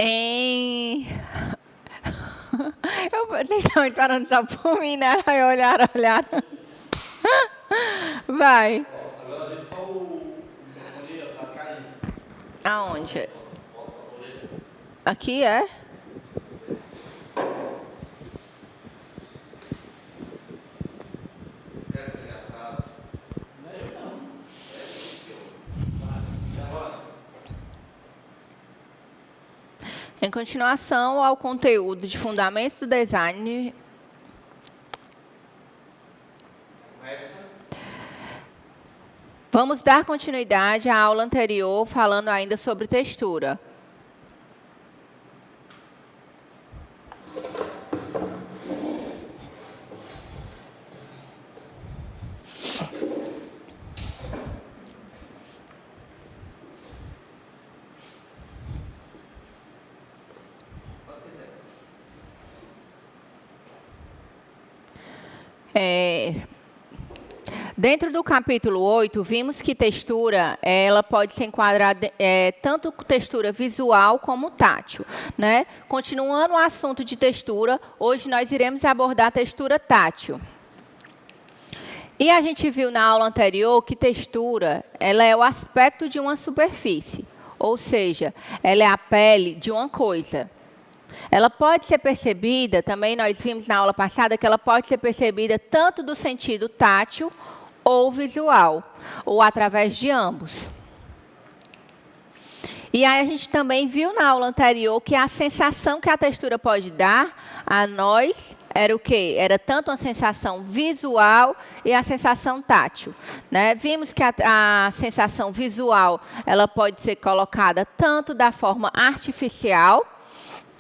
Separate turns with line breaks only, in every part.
Em... Vocês estão esperando só por mim, né? Aí olharam. Vai.
Agora, gente, só o microfone tá caindo.
Aonde? Aqui é?
Quero pegar atrás. Não é eu, não.
Em continuação ao conteúdo de Fundamentos do Design, vamos dar continuidade à aula anterior, falando ainda sobre textura. Dentro do capítulo 8, vimos que textura, ela pode ser enquadrada tanto textura visual como tátil, né? Continuando o assunto de textura, hoje nós iremos abordar a textura tátil. E a gente viu na aula anterior que textura, ela é o aspecto de uma superfície, ou seja, ela é a pele de uma coisa. Ela pode ser percebida, também nós vimos na aula passada, que ela pode ser percebida tanto do sentido tátil ou visual, ou através de ambos. E aí a gente também viu na aula anterior que a sensação que a textura pode dar a nós era o quê? Era tanto uma sensação visual e a sensação tátil, né? Vimos que a sensação visual, ela pode ser colocada tanto da forma artificial,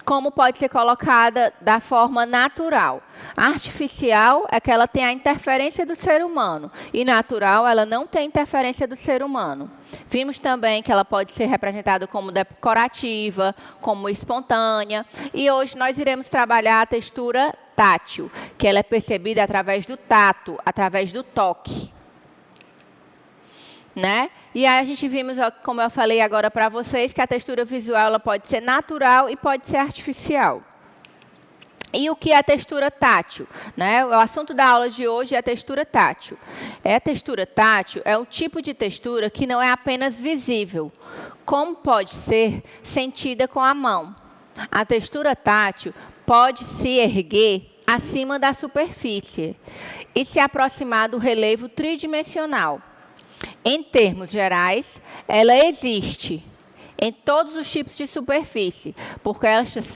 como pode ser colocada da forma natural. Artificial é que ela tem a interferência do ser humano, e natural ela não tem interferência do ser humano. Vimos também que ela pode ser representada como decorativa, como espontânea, e hoje nós iremos trabalhar a textura tátil, que ela é percebida através do tato, através do toque, né? E aí a gente vimos, como eu falei agora para vocês, que a textura visual ela pode ser natural e pode ser artificial. E o que é a textura tátil? Né? O assunto da aula de hoje é a textura tátil. A textura tátil é um tipo de textura que não é apenas visível, como pode ser sentida com a mão. A textura tátil pode se erguer acima da superfície e se aproximar do relevo tridimensional. Em termos gerais, ela existe em todos os tipos de superfície, porque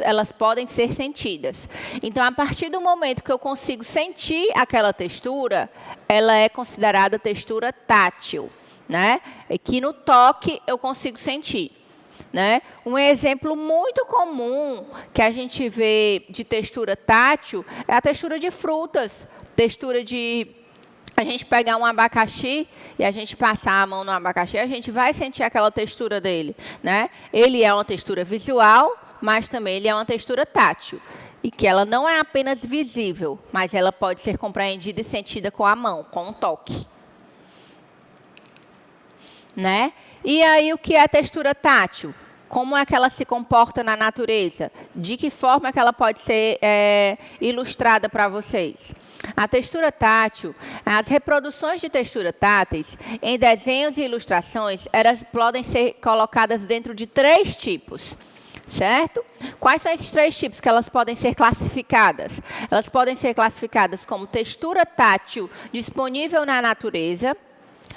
elas podem ser sentidas. Então, a partir do momento que eu consigo sentir aquela textura, ela é considerada textura tátil, né? E que no toque eu consigo sentir, né? Um exemplo muito comum que a gente vê de textura tátil é a textura de frutas, textura de... A gente pegar um abacaxi e a gente passar a mão no abacaxi, a gente vai sentir aquela textura dele, né? Ele é uma textura visual, mas também ele é uma textura tátil. E que ela não é apenas visível, mas ela pode ser compreendida e sentida com a mão, com o toque, né? E aí, o que é a textura tátil? Como é que ela se comporta na natureza? De que forma que ela pode ser ilustrada para vocês? A textura tátil, as reproduções de textura táteis em desenhos e ilustrações, elas podem ser colocadas dentro de 3 tipos, certo? Quais são esses 3 tipos que elas podem ser classificadas? Elas podem ser classificadas como textura tátil disponível na natureza,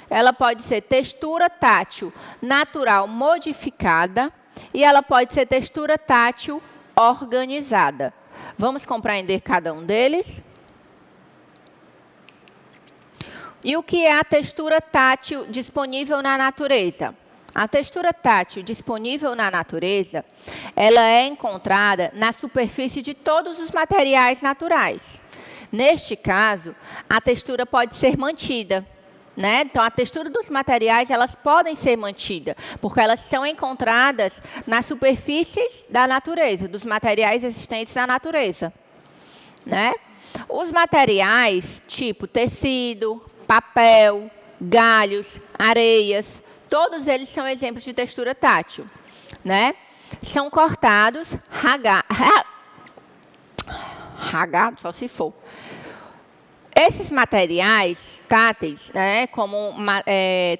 ela pode ser textura tátil natural modificada, e ela pode ser textura tátil organizada. Vamos compreender cada um deles? E o que é a textura tátil disponível na natureza? A textura tátil disponível na natureza, ela é encontrada na superfície de todos os materiais naturais. Neste caso, a textura pode ser mantida, né? Então, a textura dos materiais, elas podem ser mantidas, porque elas são encontradas nas superfícies da natureza, dos materiais existentes na natureza, né? Os materiais, tipo tecido, papel, galhos, areias, todos eles são exemplos de textura tátil, né? são cortados, ragados, só se for. Esses materiais táteis, né, como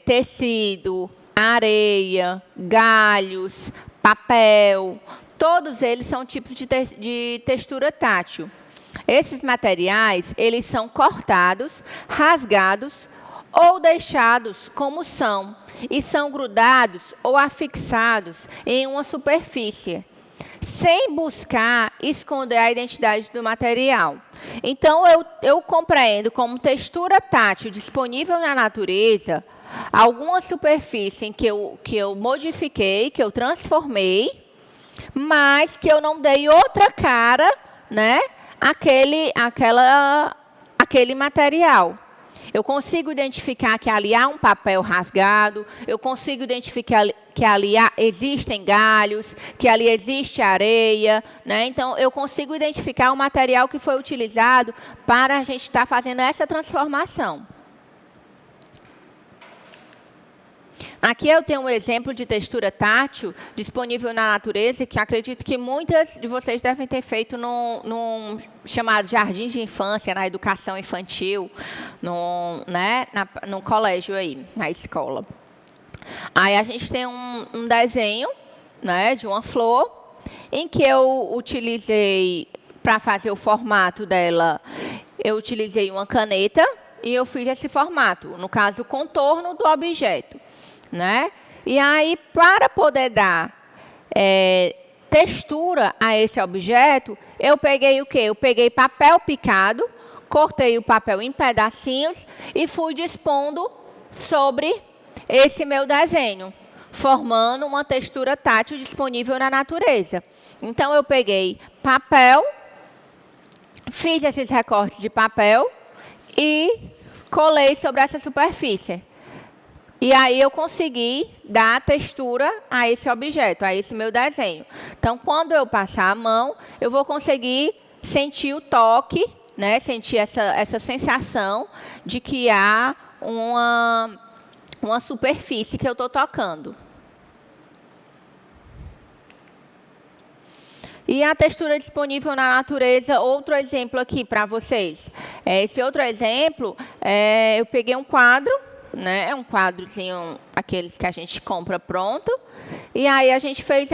tecido, areia, galhos, papel, todos eles são tipos de textura tátil. Esses materiais, eles são cortados, rasgados ou deixados como são, e são grudados ou afixados em uma superfície, sem buscar esconder a identidade do material. Então, eu compreendo como textura tátil disponível na natureza alguma superfície em que eu modifiquei, que eu transformei, mas que eu não dei outra cara, né, àquele material. Eu consigo identificar que ali há um papel rasgado, eu consigo identificar que ali existem galhos, que ali existe areia, né? Então, eu consigo identificar o material que foi utilizado para a gente estar fazendo essa transformação. Aqui eu tenho um exemplo de textura tátil disponível na natureza, que acredito que muitas de vocês devem ter feito num chamado jardim de infância, na educação infantil, no colégio aí, na escola. Aí a gente tem um desenho, né, de uma flor, em que eu utilizei, para fazer o formato dela, eu utilizei uma caneta e eu fiz esse formato, no caso, o contorno do objeto. Né? E aí, para poder dar textura a esse objeto, eu peguei o quê? Eu peguei papel picado, cortei o papel em pedacinhos e fui dispondo sobre esse meu desenho, formando uma textura tátil disponível na natureza. Então, eu peguei papel, fiz esses recortes de papel e colei sobre essa superfície. E aí eu consegui dar textura a esse objeto, a esse meu desenho. Então, quando eu passar a mão, eu vou conseguir sentir o toque, né? Sentir essa sensação de que há uma superfície que eu estou tocando. E a textura disponível na natureza, outro exemplo aqui para vocês. Esse outro exemplo, eu peguei um quadro, né? É um quadrozinho, aqueles que a gente compra pronto. E aí a gente fez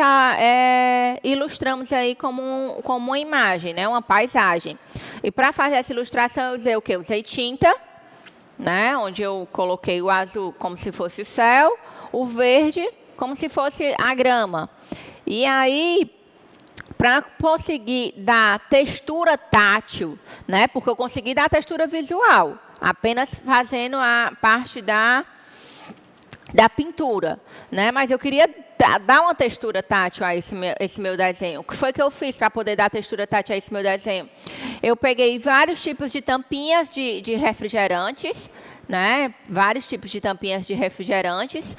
ilustramos aí como uma imagem, né? Uma paisagem. E para fazer essa ilustração, eu usei o quê? Usei tinta, né? Onde eu coloquei o azul como se fosse o céu, o verde como se fosse a grama. E aí, para conseguir dar textura tátil, né? Porque eu consegui dar textura visual, apenas fazendo a parte da pintura, né? Mas eu queria dar uma textura tátil a esse meu desenho. O que foi que eu fiz para poder dar textura tátil a esse meu desenho? Eu peguei vários tipos de tampinhas de refrigerantes, né? Vários tipos de tampinhas de refrigerantes,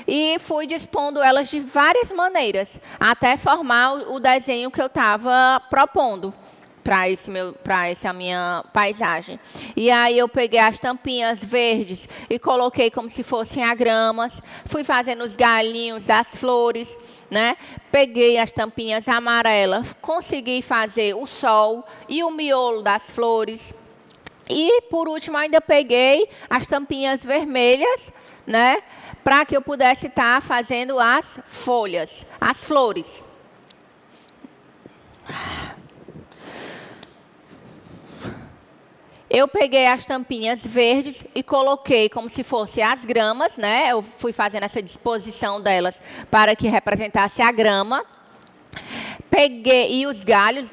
e fui dispondo elas de várias maneiras, até formar o desenho que eu estava propondo para essa minha paisagem. E aí eu peguei as tampinhas verdes e coloquei como se fossem agramas, fui fazendo os galinhos das flores, né? Peguei as tampinhas amarelas, consegui fazer o sol e o miolo das flores. E, por último, ainda peguei as tampinhas vermelhas, né, para que eu pudesse estar fazendo as folhas, as flores. Eu peguei as tampinhas verdes e coloquei como se fossem as gramas, né? Eu fui fazendo essa disposição delas para que representasse a grama. Peguei e os galhos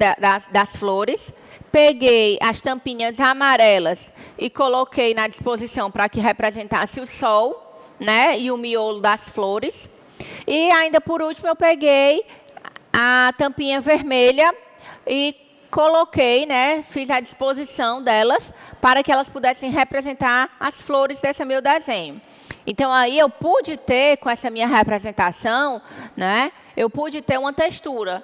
das flores. Peguei as tampinhas amarelas e coloquei na disposição para que representasse o sol, né? E o miolo das flores. E ainda por último eu peguei a tampinha vermelha e coloquei, né, fiz a disposição delas para que elas pudessem representar as flores desse meu desenho. Então, aí eu pude ter, com essa minha representação, né, eu pude ter uma textura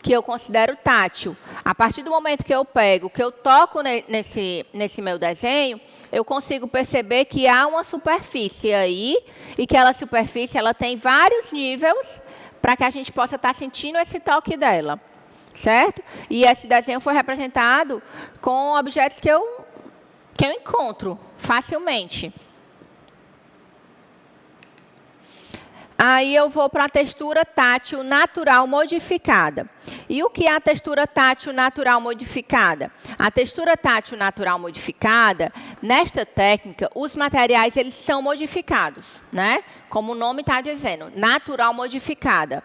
que eu considero tátil. A partir do momento que eu pego, que eu toco nesse meu desenho, eu consigo perceber que há uma superfície aí, e que aquela superfície ela tem vários níveis para que a gente possa estar sentindo esse toque dela, certo? E esse desenho foi representado com objetos que eu encontro facilmente. Aí eu vou para a textura tátil natural modificada. E o que é a textura tátil natural modificada? A textura tátil natural modificada, nesta técnica, os materiais eles são modificados, né? Como o nome está dizendo, natural modificada.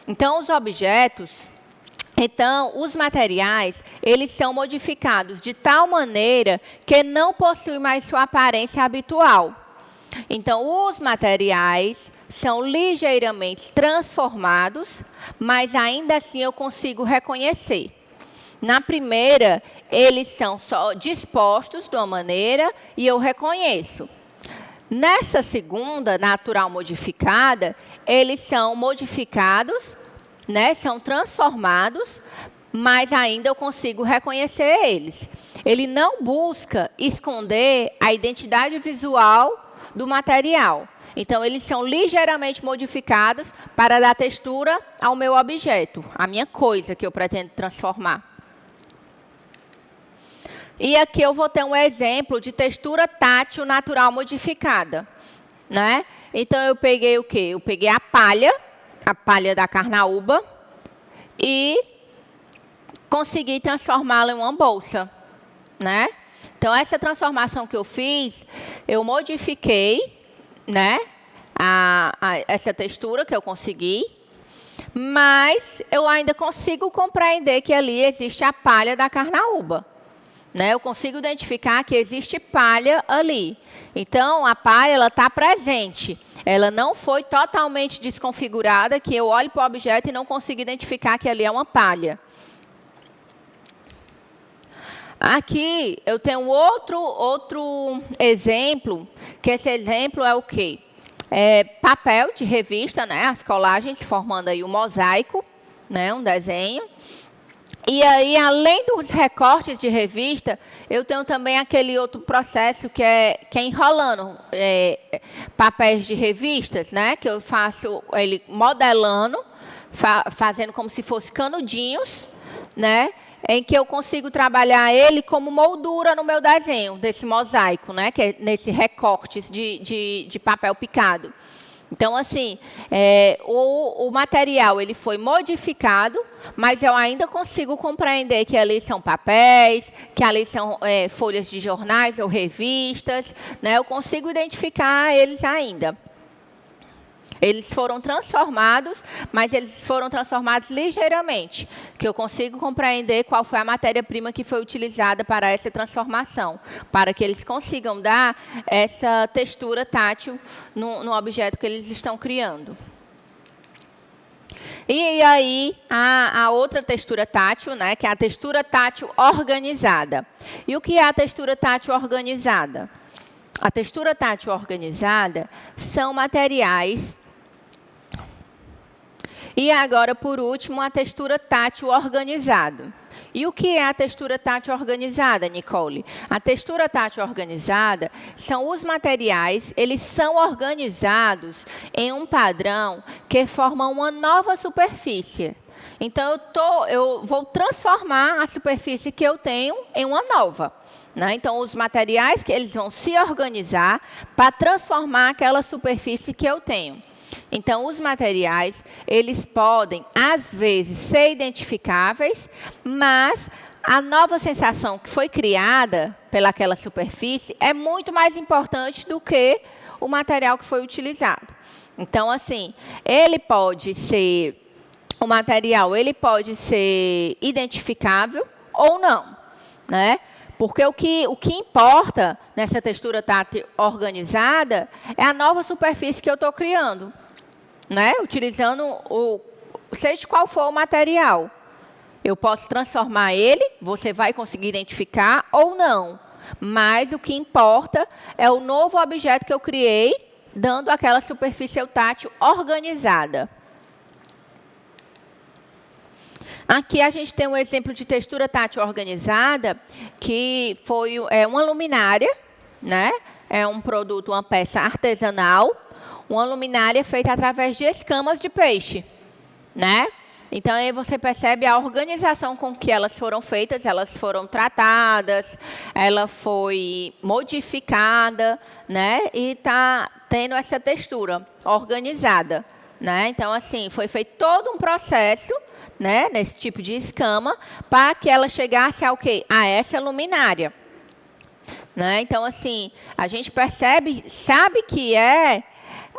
Então, os objetos, os materiais, eles são modificados de tal maneira que não possuem mais sua aparência habitual. Então, os materiais são ligeiramente transformados, mas ainda assim eu consigo reconhecer. Na primeira, eles são só dispostos de uma maneira e eu reconheço. Nessa segunda, natural modificada, eles são modificados, né, são transformados, mas ainda eu consigo reconhecer eles. Ele não busca esconder a identidade visual do material. Então, eles são ligeiramente modificados para dar textura ao meu objeto, à minha coisa que eu pretendo transformar. E aqui eu vou ter um exemplo de textura tátil natural modificada, né? Então, eu peguei o quê? Eu peguei a palha da carnaúba, e consegui transformá-la em uma bolsa, né? Então, essa transformação que eu fiz, eu modifiquei, né, essa textura que eu consegui, mas eu ainda consigo compreender que ali existe a palha da carnaúba, né? Eu consigo identificar que existe palha ali. Então, a palha ela está presente. Ela não foi totalmente desconfigurada, que eu olho para o objeto e não consigo identificar que ali é uma palha. Aqui eu tenho outro exemplo, que esse exemplo é o quê? É papel de revista, né? As colagens formando aí um mosaico, né? Um desenho. E aí, além dos recortes de revista, eu tenho também aquele outro processo que é enrolando papéis de revistas, né? Que eu faço ele modelando, fazendo como se fosse canudinhos, né? Em que eu consigo trabalhar ele como moldura no meu desenho, desse mosaico, né? Que é nesse recortes de papel picado. Então, assim, o material ele foi modificado, mas eu ainda consigo compreender que ali são papéis, que ali são folhas de jornais ou revistas, né? Eu consigo identificar eles ainda. Eles foram transformados, mas eles foram transformados ligeiramente, que eu consigo compreender qual foi a matéria-prima que foi utilizada para essa transformação, para que eles consigam dar essa textura tátil no objeto que eles estão criando. E aí, a outra textura tátil, né, que é a textura tátil organizada. E o que é a textura tátil organizada? A textura tátil organizada são materiais. E agora, por último, a textura tátil organizada. E o que é a textura tátil organizada, Nicole? A textura tátil organizada são os materiais, eles são organizados em um padrão que forma uma nova superfície. Então, eu vou transformar a superfície que eu tenho em uma nova. Né? Então, os materiais que eles vão se organizar para transformar aquela superfície que eu tenho. Então, os materiais, eles podem, às vezes, ser identificáveis, mas a nova sensação que foi criada pelaquela superfície é muito mais importante do que o material que foi utilizado. Então, assim, o material ele pode ser identificável ou não, né? Porque o que importa nessa textura tátil organizada é a nova superfície que eu estou criando, né? Utilizando seja qual for o material. Eu posso transformar ele, você vai conseguir identificar ou não. Mas o que importa é o novo objeto que eu criei, dando aquela superfície tátil organizada. Aqui a gente tem um exemplo de textura tátil organizada, que foi uma luminária, né? É um produto, uma peça artesanal, uma luminária feita através de escamas de peixe, né? Então, aí você percebe a organização com que elas foram feitas, elas foram tratadas, ela foi modificada, né? E está tendo essa textura organizada, né? Então, assim, foi feito todo um processo, né, nesse tipo de escama, para que ela chegasse ao quê? A essa luminária. Né? Então, assim, a gente percebe, sabe que é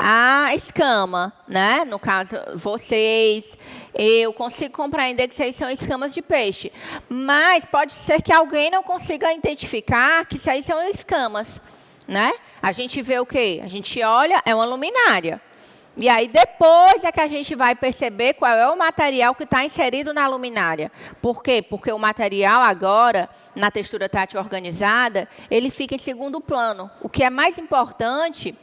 a escama, né? No caso, vocês, eu consigo compreender que vocês são escamas de peixe. Mas pode ser que alguém não consiga identificar que isso aí são escamas, né? A gente vê o quê? A gente olha, é uma luminária. E aí, depois é que a gente vai perceber qual é o material que está inserido na luminária. Por quê? Porque o material agora, na textura tátil organizada, ele fica em segundo plano. O que é mais importante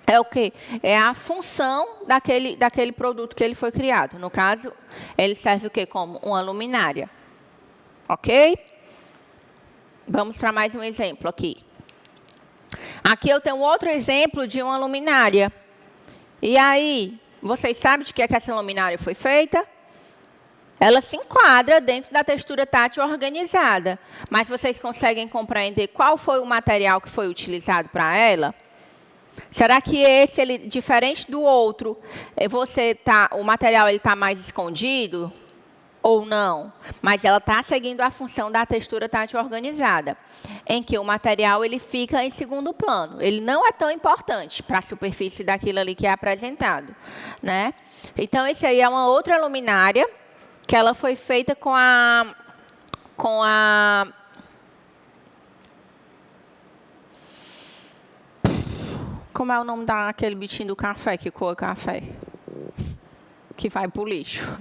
é o quê? É a função daquele produto que ele foi criado. No caso, ele serve o quê? Como uma luminária. Ok? Vamos para mais um exemplo aqui. Aqui eu tenho outro exemplo de uma luminária. E aí, vocês sabem de que é que essa luminária foi feita? Ela se enquadra dentro da textura tátil organizada. Mas vocês conseguem compreender qual foi o material que foi utilizado para ela? Será que esse, ele, diferente do outro, o material está mais escondido? Ou não? Mas ela está seguindo a função da textura tátil organizada, em que o material ele fica em segundo plano. Ele não é tão importante para a superfície daquilo ali que é apresentado, né? Então, esse aí é uma outra luminária que ela foi feita com a como é o nome daquele bichinho do café que coa café? Que vai para o lixo.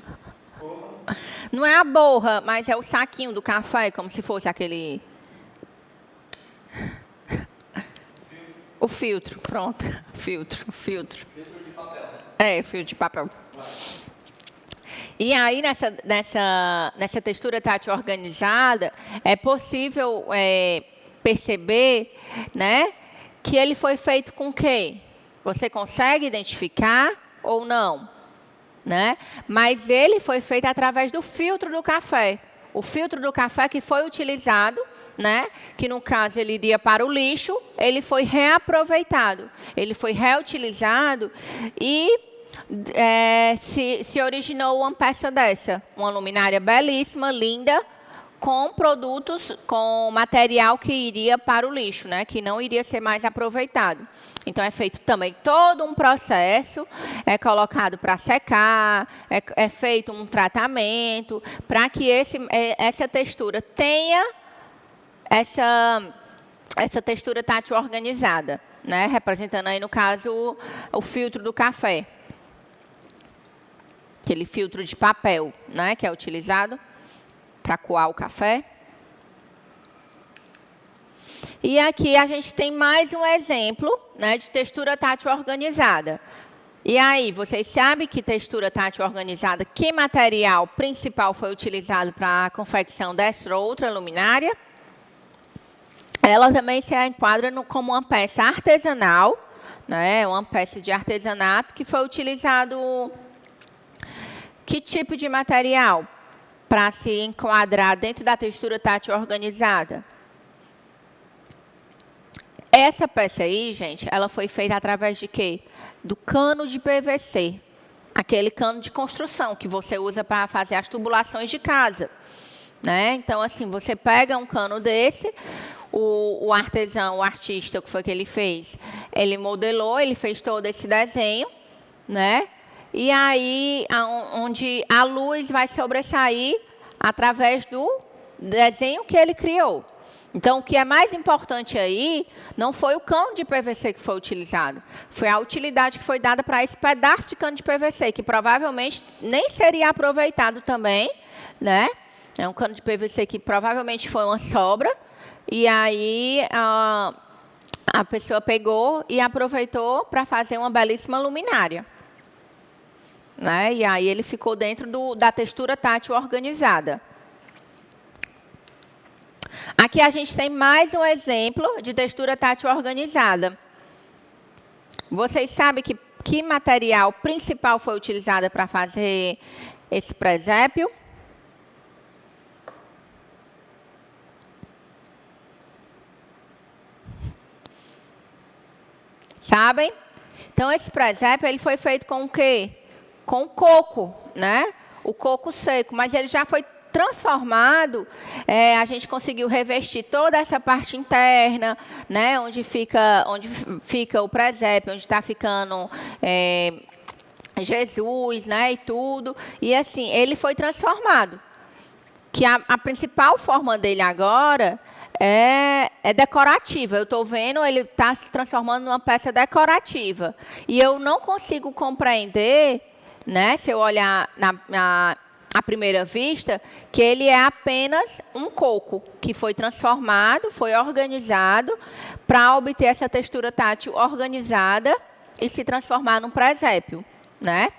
Não é a borra, mas é o saquinho do café, como se fosse aquele... O filtro, pronto. Filtro. Filtro de papel. É, filtro de papel. E aí, nessa textura tátil organizada, é possível perceber, né, que ele foi feito com o quê? Você consegue identificar ou não? Né? Mas ele foi feito através do filtro do café. O filtro do café que foi utilizado, né? Que no caso ele iria para o lixo, ele foi reaproveitado, ele foi reutilizado e se originou uma peça dessa, uma luminária belíssima, linda, com produtos, com material que iria para o lixo, né? Que não iria ser mais aproveitado. Então, é feito também todo um processo, é colocado para secar, é feito um tratamento, para que essa textura tenha essa textura tátil organizada, né? Representando aí, no caso, o filtro do café. Aquele filtro de papel, né? Que é utilizado para coar o café. E aqui a gente tem mais um exemplo, né, de textura tátil organizada. E aí, vocês sabem que textura tátil organizada, que material principal foi utilizado para a confecção dessa outra luminária? Ela também se enquadra como uma peça artesanal, né, uma peça de artesanato que foi utilizado... Que tipo de material para se enquadrar dentro da textura tátil organizada? Essa peça aí, gente, ela foi feita através de quê? Do cano de PVC. Aquele cano de construção que você usa para fazer as tubulações de casa, né? Então, assim, você pega um cano desse, o artesão, o artista, o que foi que ele fez? Ele modelou, ele fez todo esse desenho, né? E aí, onde a luz vai sobressair através do desenho que ele criou. Então, o que é mais importante aí não foi o cano de PVC que foi utilizado, foi a utilidade que foi dada para esse pedaço de cano de PVC, que provavelmente nem seria aproveitado também, né? É um cano de PVC que provavelmente foi uma sobra, e aí a pessoa pegou e aproveitou para fazer uma belíssima luminária. Né? E aí ele ficou dentro da textura tátil organizada. Aqui a gente tem mais um exemplo de textura tátil organizada. Vocês sabem que material principal foi utilizado para fazer esse presépio. Sabem? Então, esse presépio ele foi feito com o quê? Com coco, né? O coco seco, mas ele já foi transformado, a gente conseguiu revestir toda essa parte interna, né? Onde fica o presépio, onde está ficando Jesus, né? E tudo. E assim, ele foi transformado. Que a principal forma dele agora é decorativa. Eu estou vendo, ele está se transformando numa peça decorativa. E eu não consigo compreender, né, se eu olhar à primeira vista, que ele é apenas um coco que foi transformado, foi organizado para obter essa textura tátil organizada e se transformar num presépio, né?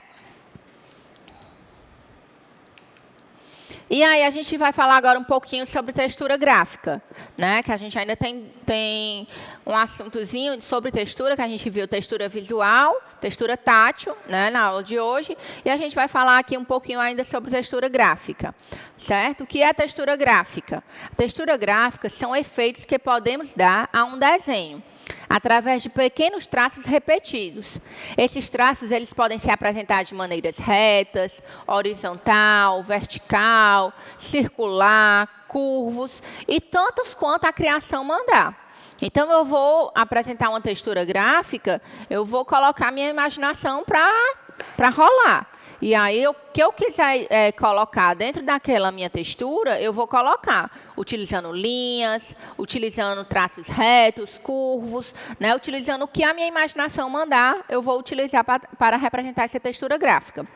E aí a gente vai falar agora um pouquinho sobre textura gráfica, né? Que a gente ainda tem um assuntozinho sobre textura, que a gente viu textura visual, textura tátil, né, na aula de hoje, e a gente vai falar aqui um pouquinho ainda sobre textura gráfica, certo? O que é textura gráfica? A textura gráfica são efeitos que podemos dar a um desenho, através de pequenos traços repetidos. Esses traços eles podem ser apresentados de maneiras retas, horizontal, vertical, circular, curvos, e tantos quanto a criação mandar. Então, eu vou apresentar uma textura gráfica, eu vou colocar minha imaginação para rolar. E aí, o que eu quiser colocar dentro daquela minha textura, eu vou colocar, utilizando linhas, utilizando traços retos, curvos, né? Utilizando o que a minha imaginação mandar, eu vou utilizar para representar essa textura gráfica.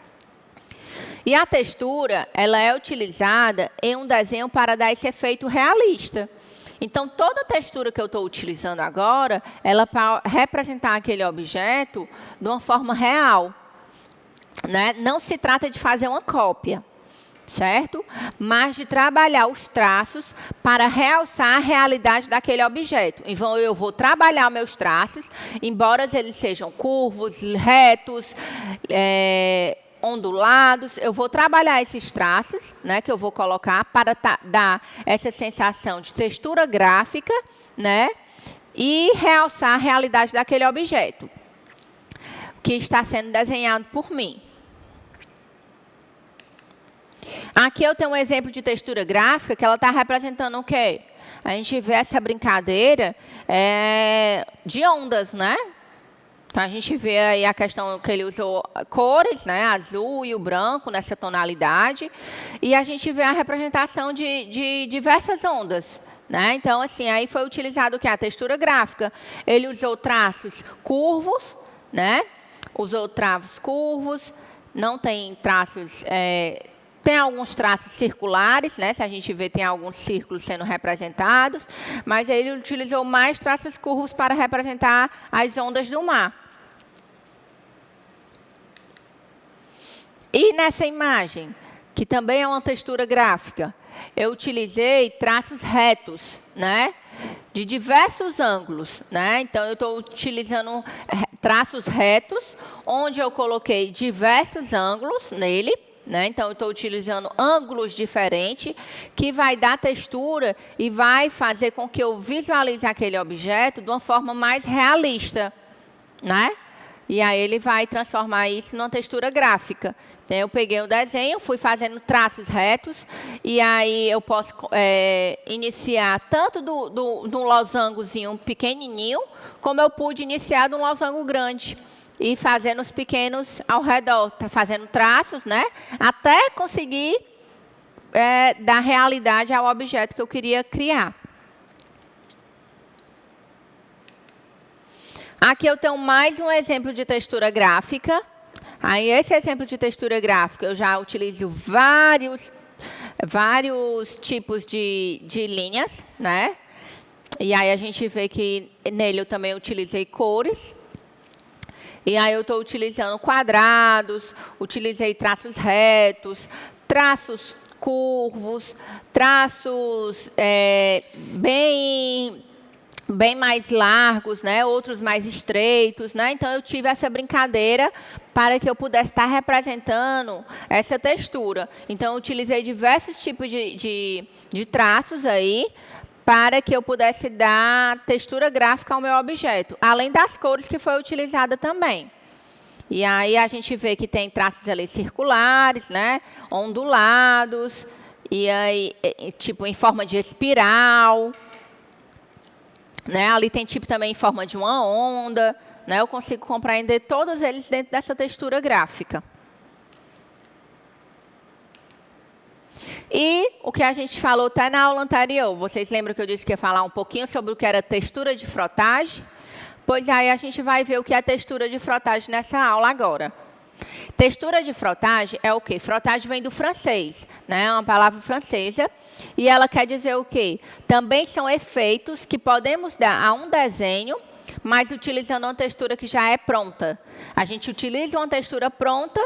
E a textura, ela é utilizada em um desenho para dar esse efeito realista. Então, toda textura que eu estou utilizando agora, ela para representar aquele objeto de uma forma real. Né? Não se trata de fazer uma cópia, certo? Mas de trabalhar os traços para realçar a realidade daquele objeto. Então, eu vou trabalhar meus traços, embora eles sejam curvos, retos, ondulados, eu vou trabalhar esses traços, né, que eu vou colocar para dar essa sensação de textura gráfica, né, e realçar a realidade daquele objeto que está sendo desenhado por mim. Aqui eu tenho um exemplo de textura gráfica que ela está representando o quê? A gente vê essa brincadeira de ondas, né? Então, a gente vê aí a questão que ele usou cores, né? Azul e o branco nessa tonalidade. E a gente vê a representação de diversas ondas. Né? Então, assim, aí foi utilizado o quê? A textura gráfica. Ele usou traços curvos, né? Usou traços curvos, não tem traços... tem alguns traços circulares, né? Se a gente vê, tem alguns círculos sendo representados, mas ele utilizou mais traços curvos para representar as ondas do mar. E nessa imagem, que também é uma textura gráfica, eu utilizei traços retos, né? De diversos ângulos, né? Então, eu estou utilizando traços retos, onde eu coloquei diversos ângulos nele, né? Então, eu estou utilizando ângulos diferentes, que vai dar textura e vai fazer com que eu visualize aquele objeto de uma forma mais realista, né? E aí ele vai transformar isso numa textura gráfica. Então, eu peguei o desenho, fui fazendo traços retos, e aí eu posso iniciar tanto de um losangozinho pequenininho, como eu pude iniciar de um losango grande. E fazendo os pequenos ao redor, fazendo traços, né? Até conseguir dar realidade ao objeto que eu queria criar. Aqui eu tenho mais um exemplo de textura gráfica. Aí, esse exemplo de textura gráfica, eu já utilizo vários tipos de linhas, né? E aí a gente vê que nele eu também utilizei cores. E aí eu estou utilizando quadrados, utilizei traços retos, traços curvos, traços bem bem mais largos, né? Outros mais estreitos, né? Então, eu tive essa brincadeira para que eu pudesse estar representando essa textura. Então, eu utilizei diversos tipos de traços aí, para que eu pudesse dar textura gráfica ao meu objeto, além das cores que foi utilizada também. E aí a gente vê que tem traços ali circulares, né, ondulados, e aí tipo em forma de espiral, né? Ali tem tipo também em forma de uma onda, né? Eu consigo compreender todos eles dentro dessa textura gráfica. E o que a gente falou até na aula anterior, vocês lembram que eu disse que ia falar um pouquinho sobre o que era textura de frotagem? Pois aí a gente vai ver o que é textura de frotagem nessa aula agora. Textura de frotagem é o quê? Frotagem vem do francês, né? É uma palavra francesa. E ela quer dizer o quê? Também são efeitos que podemos dar a um desenho, mas utilizando uma textura que já é pronta. A gente utiliza uma textura pronta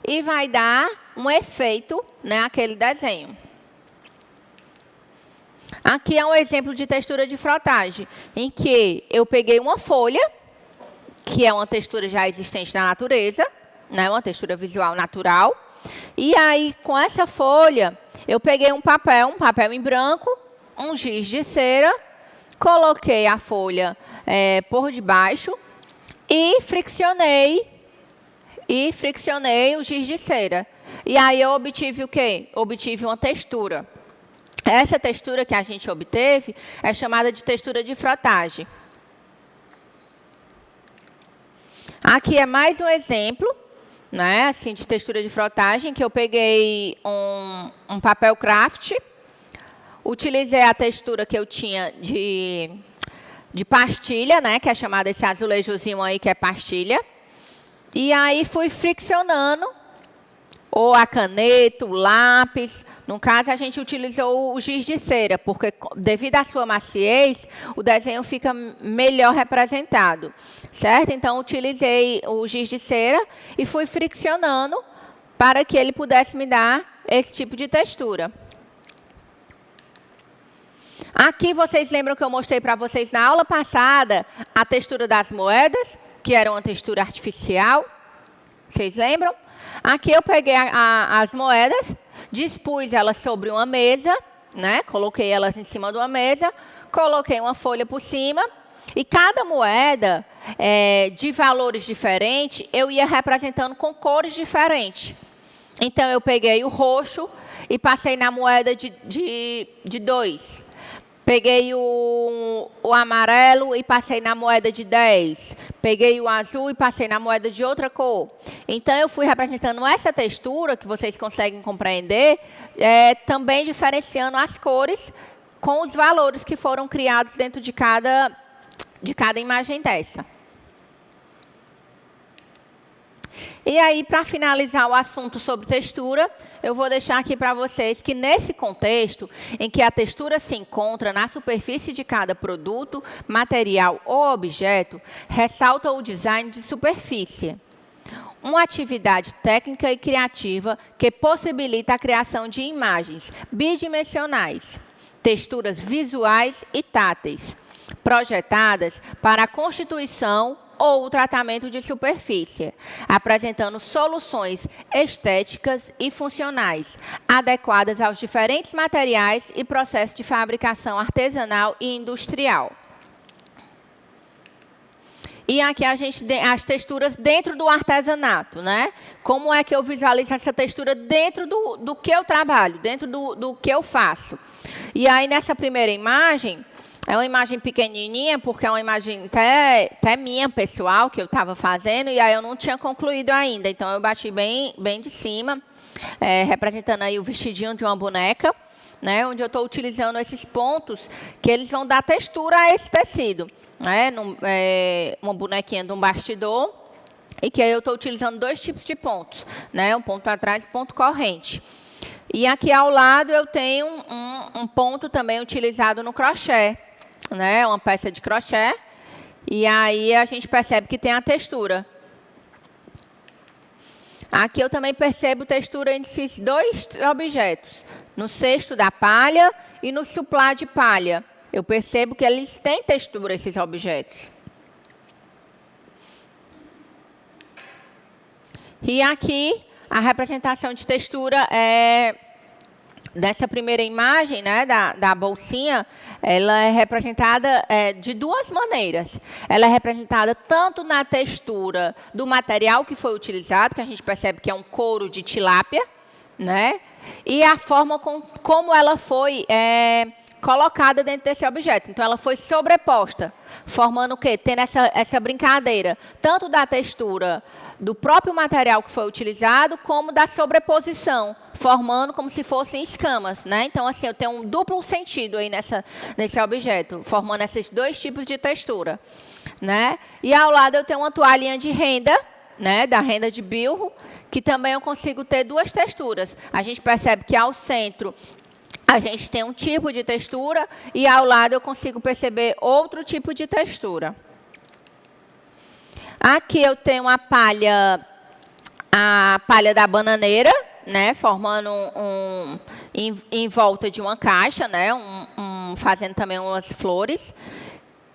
e vai dar um efeito, né, àquele desenho. Aqui é um exemplo de textura de frotagem, em que eu peguei uma folha, que é uma textura já existente na natureza, né, uma textura visual natural, e aí, com essa folha, eu peguei um papel em branco, um giz de cera, coloquei a folha por debaixo e friccionei o giz de cera. E aí eu obtive o quê? Obtive uma textura. Essa textura que a gente obteve é chamada de textura de frotagem. Aqui é mais um exemplo, né, assim, de textura de frotagem, que eu peguei um papel craft, utilizei a textura que eu tinha de pastilha, né, que é chamada esse azulejozinho aí, que é pastilha. E aí fui friccionando, ou a caneta, o lápis. No caso, a gente utilizou o giz de cera, porque devido à sua maciez, o desenho fica melhor representado, certo? Então, utilizei o giz de cera e fui friccionando para que ele pudesse me dar esse tipo de textura. Aqui, vocês lembram que eu mostrei para vocês na aula passada a textura das moedas, que era uma textura artificial? Vocês lembram? Aqui eu peguei as moedas, dispus elas sobre uma mesa, né? Coloquei elas em cima de uma mesa, coloquei uma folha por cima, e cada moeda de valores diferentes, eu ia representando com cores diferentes. Então, eu peguei o roxo e passei na moeda de 2. Peguei o amarelo e passei na moeda de 10. Peguei o azul e passei na moeda de outra cor. Então, eu fui representando essa textura, que vocês conseguem compreender, também diferenciando as cores com os valores que foram criados dentro de cada imagem dessa. E aí, para finalizar o assunto sobre textura, eu vou deixar aqui para vocês que nesse contexto, em que a textura se encontra na superfície de cada produto, material ou objeto, ressalta o design de superfície. Uma atividade técnica e criativa que possibilita a criação de imagens bidimensionais, texturas visuais e táteis, projetadas para a constituição ou o tratamento de superfície, apresentando soluções estéticas e funcionais, adequadas aos diferentes materiais e processos de fabricação artesanal e industrial. E aqui a gente tem as texturas dentro do artesanato, né? Como é que eu visualizo essa textura dentro do que eu trabalho, dentro do que eu faço? E aí, nessa primeira imagem, é uma imagem pequenininha, porque é uma imagem até minha, pessoal, que eu estava fazendo, e aí eu não tinha concluído ainda. Então, eu bati bem de cima, representando aí o vestidinho de uma boneca, né, onde eu estou utilizando esses pontos, que eles vão dar textura a esse tecido. Né, uma bonequinha de um bastidor, e que aí eu estou utilizando 2 tipos de pontos, né, um ponto atrás e ponto corrente. E aqui ao lado eu tenho um ponto também utilizado no crochê, né, uma peça de crochê, e aí a gente percebe que tem a textura. Aqui eu também percebo textura entre esses 2 objetos, no cesto da palha e no suplá de palha, Eu percebo que eles têm textura, esses objetos. E aqui, a representação de textura dessa primeira imagem, né, da bolsinha, ela é representada de duas maneiras. Ela é representada tanto na textura do material que foi utilizado, que a gente percebe que é um couro de tilápia, né, e a forma como ela foi colocada dentro desse objeto. Então, ela foi sobreposta, formando o quê? Tendo essa brincadeira, tanto da textura do próprio material que foi utilizado, como da sobreposição, formando como se fossem escamas, né? Então, assim, eu tenho um duplo sentido aí nesse objeto, formando esses dois tipos de textura, né? E ao lado eu tenho uma toalhinha de renda, né? Da renda de bilro, que também eu consigo ter duas texturas. A gente percebe que ao centro a gente tem um tipo de textura e ao lado eu consigo perceber outro tipo de textura. Aqui eu tenho a palha da bananeira, né, formando em volta de uma caixa, né, fazendo também umas flores,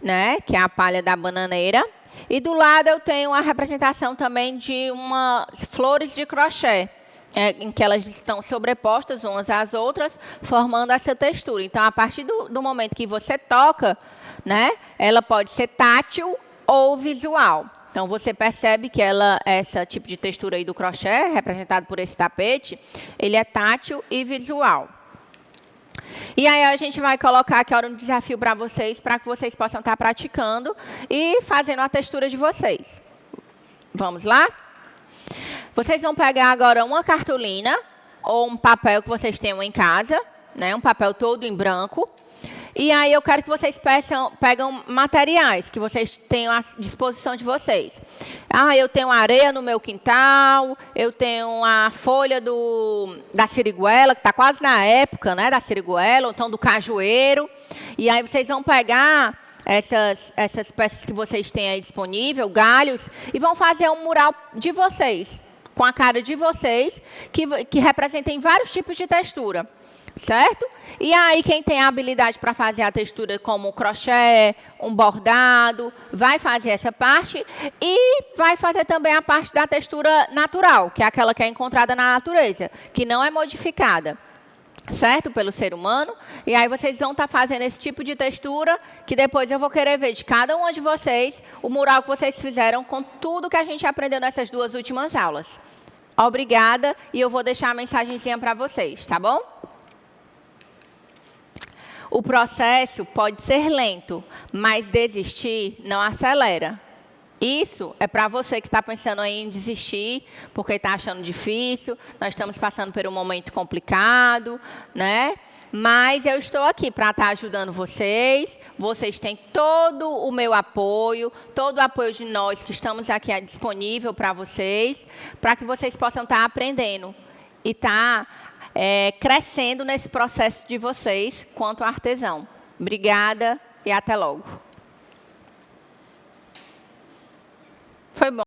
né, que é a palha da bananeira. E do lado eu tenho a representação também de umas flores de crochê, em que elas estão sobrepostas umas às outras, formando essa textura. Então, a partir do momento que você toca, né, ela pode ser tátil ou visual. Então, você percebe que esse tipo de textura aí do crochê, representado por esse tapete, ele é tátil e visual. E aí, a gente vai colocar aqui um desafio para que vocês possam estar praticando e fazendo a textura de vocês. Vamos lá? Vocês vão pegar agora uma cartolina ou um papel que vocês tenham em casa, né, um papel todo em branco. E aí eu quero que vocês pegam materiais que vocês tenham à disposição de vocês. Eu tenho areia no meu quintal, eu tenho a folha da siriguela, que está quase na época, né, da siriguela, ou então do cajueiro. E aí vocês vão pegar essas peças que vocês têm aí disponível, galhos, e vão fazer um mural de vocês, com a cara de vocês, que representem vários tipos de textura. Certo? E aí, quem tem a habilidade para fazer a textura como crochê, um bordado, vai fazer essa parte e vai fazer também a parte da textura natural, que é aquela que é encontrada na natureza, que não é modificada, certo? Pelo ser humano. E aí, vocês vão estar fazendo esse tipo de textura, que depois eu vou querer ver de cada uma de vocês o mural que vocês fizeram com tudo que a gente aprendeu nessas duas últimas aulas. Obrigada, e eu vou deixar a mensagenzinha para vocês, tá bom? O processo pode ser lento, mas desistir não acelera. Isso é para você que está pensando aí em desistir, porque está achando difícil, nós estamos passando por um momento complicado, né? Mas eu estou aqui para estar ajudando vocês. Vocês têm todo o meu apoio, todo o apoio de nós que estamos aqui disponível para vocês, para que vocês possam estar aprendendo e estar crescendo nesse processo de vocês quanto artesão. Obrigada e até logo. Foi bom.